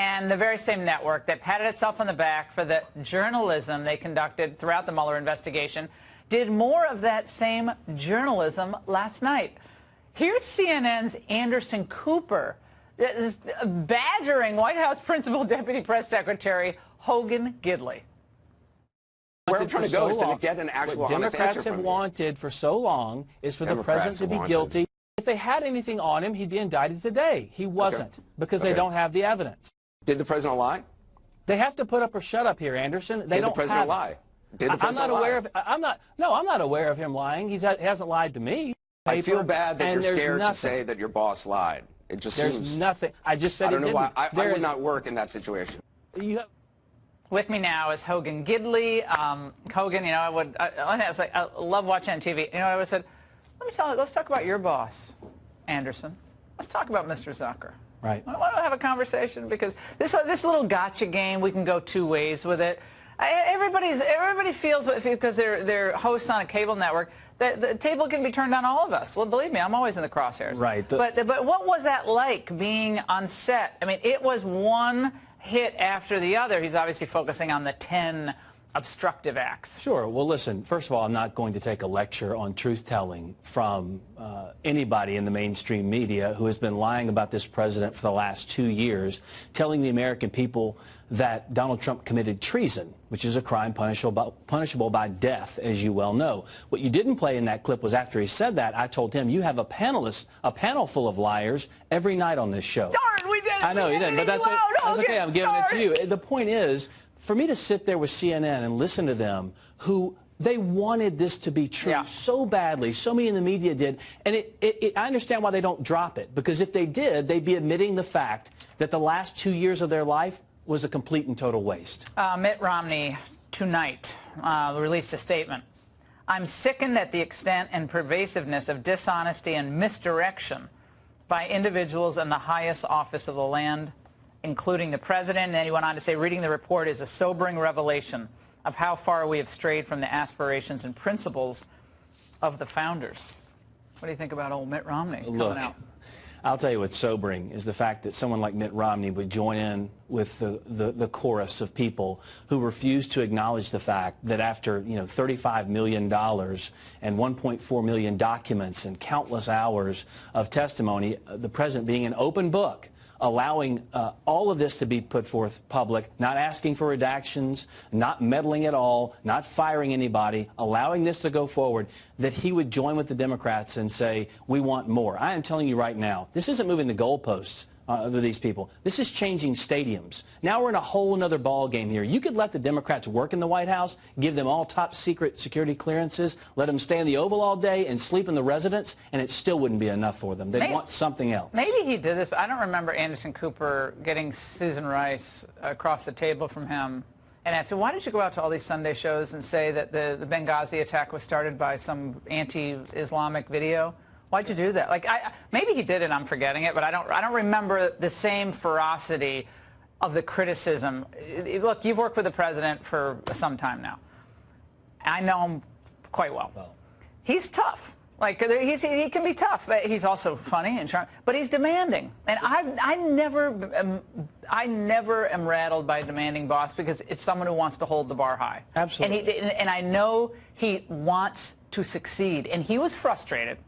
and the very same network that patted itself on the back for the journalism they conducted throughout the Mueller investigation did more of that same journalism last night. Here's CNN's Anderson Cooper badgering White House Principal Deputy Press Secretary Hogan Gidley. Where I'm trying to go is to get an actual honest answer from you. What Democrats have wanted for so long is for the president to be guilty. If they had anything on him, he'd be indicted today. He wasn't because they don't have the evidence. Did the president lie? They have to put up or shut up here, Anderson. They Did don't the president lie? Did the president lie? I'm not aware of him lying. He hasn't lied to me. I feel bad that you're scared to say that your boss lied. It just seems... There's nothing. I just said I don't know why. I would is, not work in that situation. With me now is Hogan Gidley. Hogan, you know, I love watching on TV. You know, I always said, let's talk about your boss, Anderson. Let's talk about Mr. Zucker. Right. I want to have a conversation because this little gotcha game, we can go two ways with it. Everybody feels, because they're hosts on a cable network, that the table can be turned on all of us. Well, believe me, I'm always in the crosshairs. Right. But what was that like being on set? I mean, it was one hit after the other. He's obviously focusing on the 10 obstructive acts. Sure. Well, listen, first of all, I'm not going to take a lecture on truth-telling from anybody in the mainstream media who has been lying about this president for the last 2 years, telling the American people that Donald Trump committed treason, which is a crime punishable by death, as you well know. What you didn't play in that clip was after he said that, I told him, you have a panel full of liars every night on this show. Darn, we did. I know you didn't, but that's okay. I'm giving it to you. The point is, for me to sit there with CNN and listen to them, who they wanted this to be true so badly, so many in the media did, and I understand why they don't drop it, because if they did, they'd be admitting the fact that the last 2 years of their life was a complete and total waste. Mitt Romney tonight released a statement. I'm sickened at the extent and pervasiveness of dishonesty and misdirection by individuals in the highest office of the land, including the president. And then he went on to say, reading the report is a sobering revelation of how far we have strayed from the aspirations and principles of the founders. What do you think about old Mitt Romney coming out? I'll tell you what's sobering is the fact that someone like Mitt Romney would join in with the chorus of people who refuse to acknowledge the fact that after, $35 million and 1.4 million documents and countless hours of testimony, the president being an open book, allowing all of this to be put forth public, not asking for redactions, not meddling at all, not firing anybody, allowing this to go forward, that he would join with the Democrats and say, we want more. I am telling you right now, this isn't moving the goalposts with these people. This is changing stadiums. Now we're in a whole other ball game here. You could let the Democrats work in the White House, give them all top secret security clearances, let them stay in the Oval all day and sleep in the residence, and it still wouldn't be enough for them. They'd want something else. Maybe he did this, but I don't remember Anderson Cooper getting Susan Rice across the table from him and asked, why did you go out to all these Sunday shows and say that the Benghazi attack was started by some anti-Islamic video? Why'd you do that? Like, maybe he did it, I'm forgetting it, but I don't remember the same ferocity of the criticism. Look, you've worked with the president for some time now. I know him quite well. He's tough. Like, he can be tough. But he's also funny and charming, but he's demanding. And I never am rattled by a demanding boss because it's someone who wants to hold the bar high. Absolutely. And I know he wants to succeed. And he was frustrated.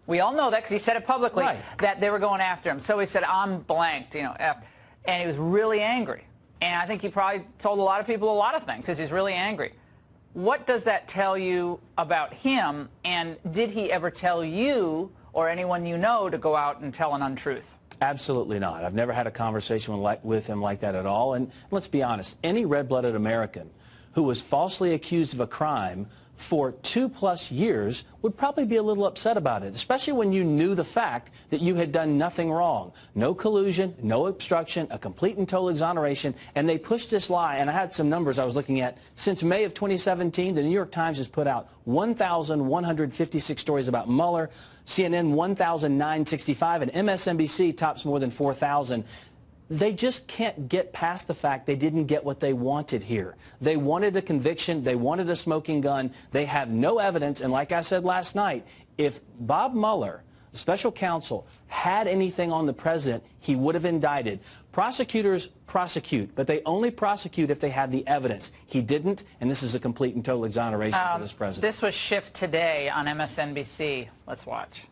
We all know that because he said it publicly, that they were going after him. So he said, I'm blanked, F. And he was really angry. And I think he probably told a lot of people a lot of things because he's really angry. What does that tell you about him? And did he ever tell you or anyone you know to go out and tell an untruth? Absolutely not. I've never had a conversation with him like that at all. And let's be honest, any red-blooded American who was falsely accused of a crime for 2+ years would probably be a little upset about it, especially when you knew the fact that you had done nothing wrong. No collusion, no obstruction, a complete and total exoneration, and they pushed this lie, and I had some numbers I was looking at. Since May of 2017, the New York Times has put out 1,156 stories about Mueller, CNN 1,965, and MSNBC tops more than 4,000. They just can't get past the fact they didn't get what they wanted here. They wanted a conviction. They wanted a smoking gun. They have no evidence. And like I said last night, if Bob Mueller the special counsel had anything on the president, he would have indicted. Prosecutors prosecute, but they only prosecute if they have the evidence. He didn't, and this is a complete and total exoneration for this president. This was Schiff today on MSNBC. Let's watch.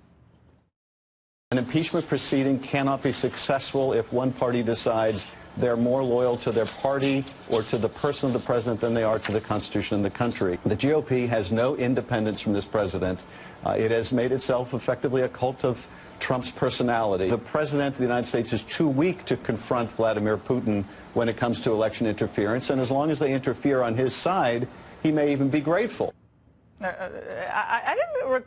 An impeachment proceeding cannot be successful if one party decides they're more loyal to their party or to the person of the president than they are to the Constitution and the country. The GOP has no independence from this president. It has made itself effectively a cult of Trump's personality. The president of the United States is too weak to confront Vladimir Putin when it comes to election interference, and as long as they interfere on his side, he may even be grateful. I don't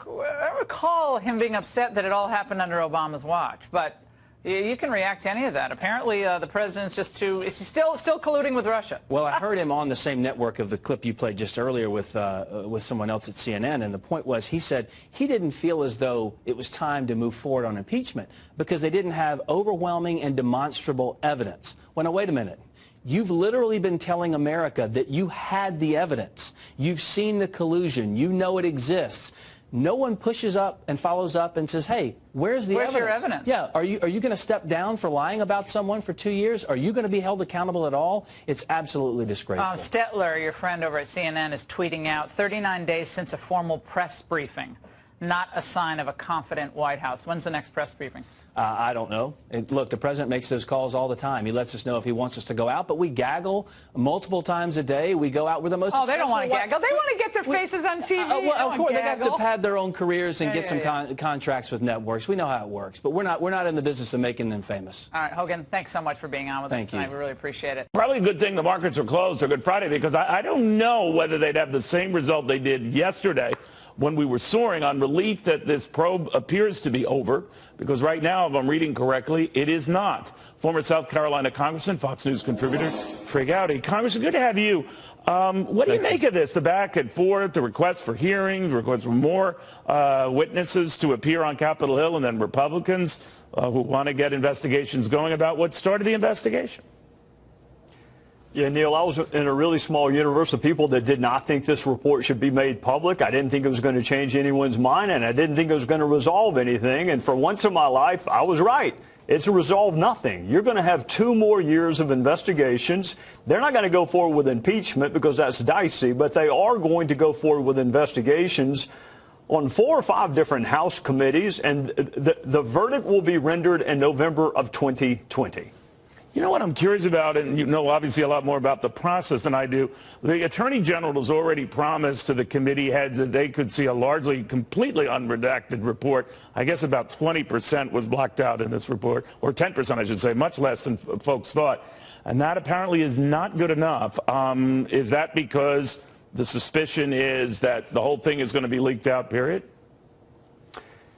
recall him being upset that it all happened under Obama's watch, but you can react to any of that. Apparently, the president's just too, is he still colluding with Russia? Well, I heard him on the same network of the clip you played just earlier with someone else at CNN, and the point was he said he didn't feel as though it was time to move forward on impeachment because they didn't have overwhelming and demonstrable evidence. Well, now, wait a minute. You've literally been telling America that you had the evidence. You've seen the collusion. You know it exists. No one pushes up and follows up and says, hey, where's the evidence? Where's your evidence? Yeah, are you going to step down for lying about someone for 2 years? Are you going to be held accountable at all? It's absolutely disgraceful. Stetler, your friend over at CNN, is tweeting out 39 days since a formal press briefing. Not a sign of a confident White House. When's the next press briefing? I don't know. Look, the president makes those calls all the time. He lets us know if he wants us to go out, but we gaggle multiple times a day. We go out with the most successful. Oh, they don't want to gaggle. They want to get their faces on TV. Well, of course, they have to pad their own careers and get some contracts with networks. We know how it works, but we're not in the business of making them famous. All right, Hogan, thanks so much for being on with us tonight. We really appreciate it. Probably a good thing the markets are closed on Good Friday because I don't know whether they'd have the same result they did yesterday when we were soaring on relief that this probe appears to be over, because right now, if I'm reading correctly, it is not. Former South Carolina Congressman, Fox News contributor, Trey Gowdy. Congressman, good to have you. What do you make of this, the back and forth, the request for hearings, the request for more witnesses to appear on Capitol Hill, and then Republicans who want to get investigations going about what started the investigation? Yeah, Neil, I was in a really small universe of people that did not think this report should be made public. I didn't think it was going to change anyone's mind, and I didn't think it was going to resolve anything. And for once in my life, I was right. It's resolved nothing. You're going to have 2 more years of investigations. They're not going to go forward with impeachment because that's dicey, but they are going to go forward with investigations on 4 or 5 different House committees, and the verdict will be rendered in November of 2020. You know what I'm curious about, and you know obviously a lot more about the process than I do. The Attorney General has already promised to the committee heads that they could see a largely, completely unredacted report. I guess about 20% was blocked out in this report, or 10% I should say, much less than folks thought. And that apparently is not good enough. Is that because the suspicion is that the whole thing is going to be leaked out, period?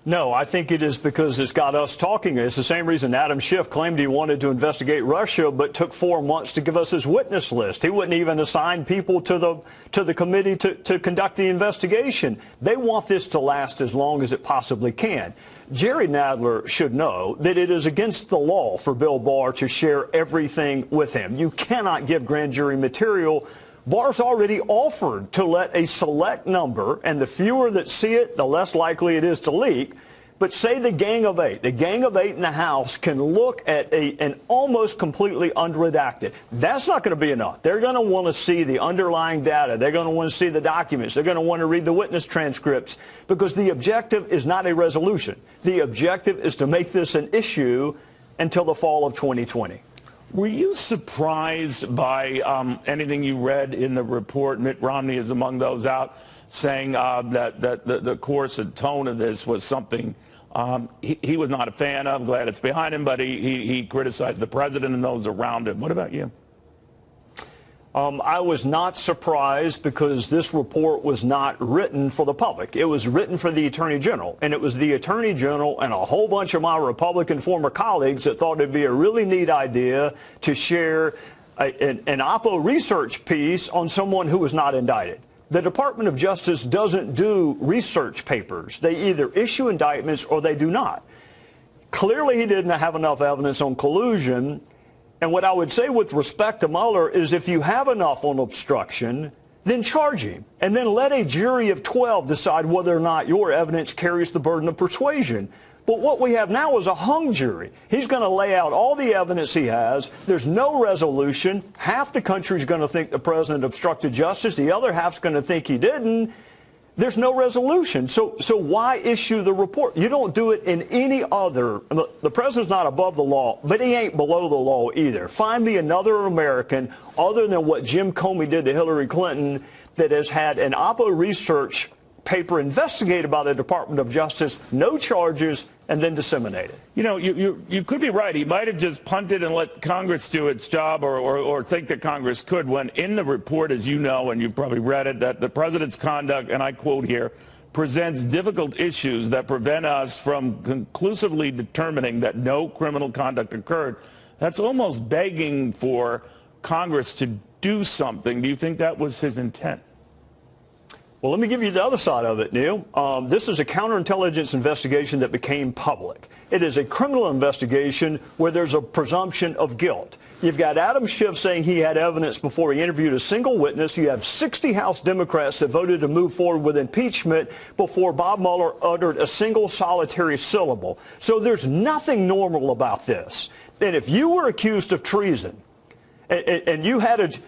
No, I think it is because it's got us talking. It's the same reason Adam Schiff claimed he wanted to investigate Russia, but took 4 months to give us his witness list. He wouldn't even assign people to the committee to conduct the investigation. They want this to last as long as it possibly can. Jerry Nadler should know that it is against the law for Bill Barr to share everything with him. You cannot give grand jury material. Barr's already offered to let a select number, and the fewer that see it, the less likely it is to leak. But say the gang of 8 in the House can look at an almost completely unredacted. That's not going to be enough. They're going to want to see the underlying data. They're going to want to see the documents. They're going to want to read the witness transcripts, because the objective is not a resolution. The objective is to make this an issue until the fall of 2020. Were you surprised by anything you read in the report? Mitt Romney is among those out saying that the course and tone of this was something he was not a fan of. Glad it's behind him, but he criticized the president and those around him. What about you? I was not surprised because this report was not written for the public. It was written for the Attorney General, and it was the Attorney General and a whole bunch of my Republican former colleagues that thought it'd be a really neat idea to share an Oppo research piece on someone who was not indicted. The Department of Justice doesn't do research papers. They either issue indictments or they do not. Clearly, he didn't have enough evidence on collusion. And what I would say with respect to Mueller is if you have enough on obstruction, then charge him. And then let a jury of 12 decide whether or not your evidence carries the burden of persuasion. But what we have now is a hung jury. He's going to lay out all the evidence he has. There's no resolution. Half the country is going to think the president obstructed justice. The other half's going to think he didn't. There's no resolution. So why issue the report? You don't do it in any other. The president's not above the law, but he ain't below the law either. Find me another American other than what Jim Comey did to Hillary Clinton that has had an Oppo research paper investigated by the Department of Justice, no charges, and then disseminated. You know, you could be right. He might have just punted and let Congress do its job or think that Congress could, when in the report, as you know, and you've probably read it, that the president's conduct, and I quote here, presents difficult issues that prevent us from conclusively determining that no criminal conduct occurred. That's almost begging for Congress to do something. Do you think that was his intent? Well, let me give you the other side of it, Neil. This is a counterintelligence investigation that became public. It is a criminal investigation where there's a presumption of guilt. You've got Adam Schiff saying he had evidence before he interviewed a single witness. You have 60 House Democrats that voted to move forward with impeachment before Bob Mueller uttered a single solitary syllable. So there's nothing normal about this. And if you were accused of treason, and you had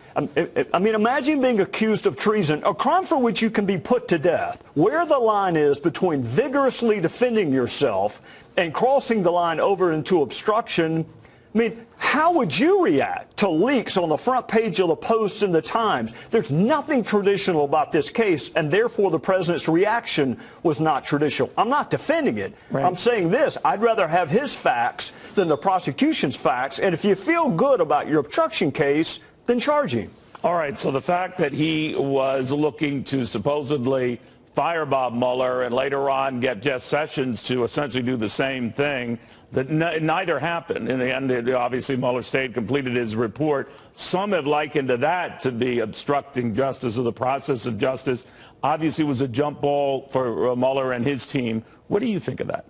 imagine being accused of treason, a crime for which you can be put to death. Where the line is between vigorously defending yourself and crossing the line over into obstruction, I mean, how would you react to leaks on the front page of the Post and the Times? There's nothing traditional about this case, and therefore the president's reaction was not traditional. I'm not defending it. Right. I'm saying this. I'd rather have his facts than the prosecution's facts, and if you feel good about your obstruction case, then charge him. All right, so the fact that he was looking to supposedly fire Bob Mueller and later on get Jeff Sessions to essentially do the same thing, that neither happened. In the end, obviously, Mueller stayed, completed his report. Some have likened to that to be obstructing justice or the process of justice. Obviously, it was a jump ball for Mueller and his team. What do you think of that?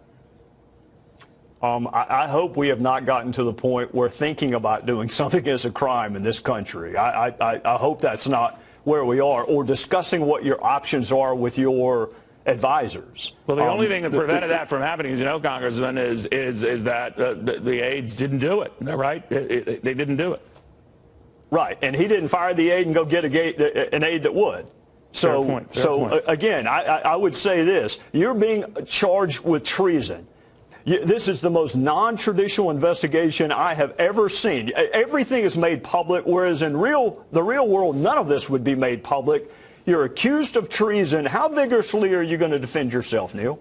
I hope we have not gotten to the point where thinking about doing something is a crime in this country. I hope that's not where we are, or discussing what your options are with your advisors. Well, the only thing that prevented that from happening, as you know, Congressman, is that the aides didn't do it, right? They didn't do it. Right, and he didn't fire the aide and go get an aide that would. So, fair point. Again, I would say this. You're being charged with treason. This is the most non-traditional investigation I have ever seen. Everything is made public, whereas in the real world, none of this would be made public. You're accused of treason. How vigorously are you going to defend yourself, Neil?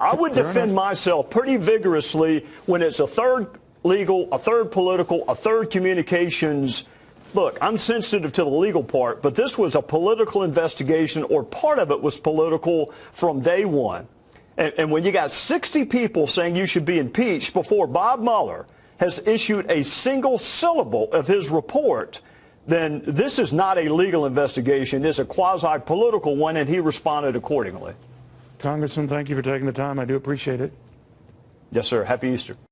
I would defend myself pretty vigorously when it's a third legal, a third political, a third communications. Look, I'm sensitive to the legal part, but this was a political investigation, or part of it was political from day one. And when you got 60 people saying you should be impeached before Bob Mueller has issued a single syllable of his report, then this is not a legal investigation. It's a quasi-political one, and he responded accordingly. Congressman, thank you for taking the time. I do appreciate it. Yes, sir. Happy Easter.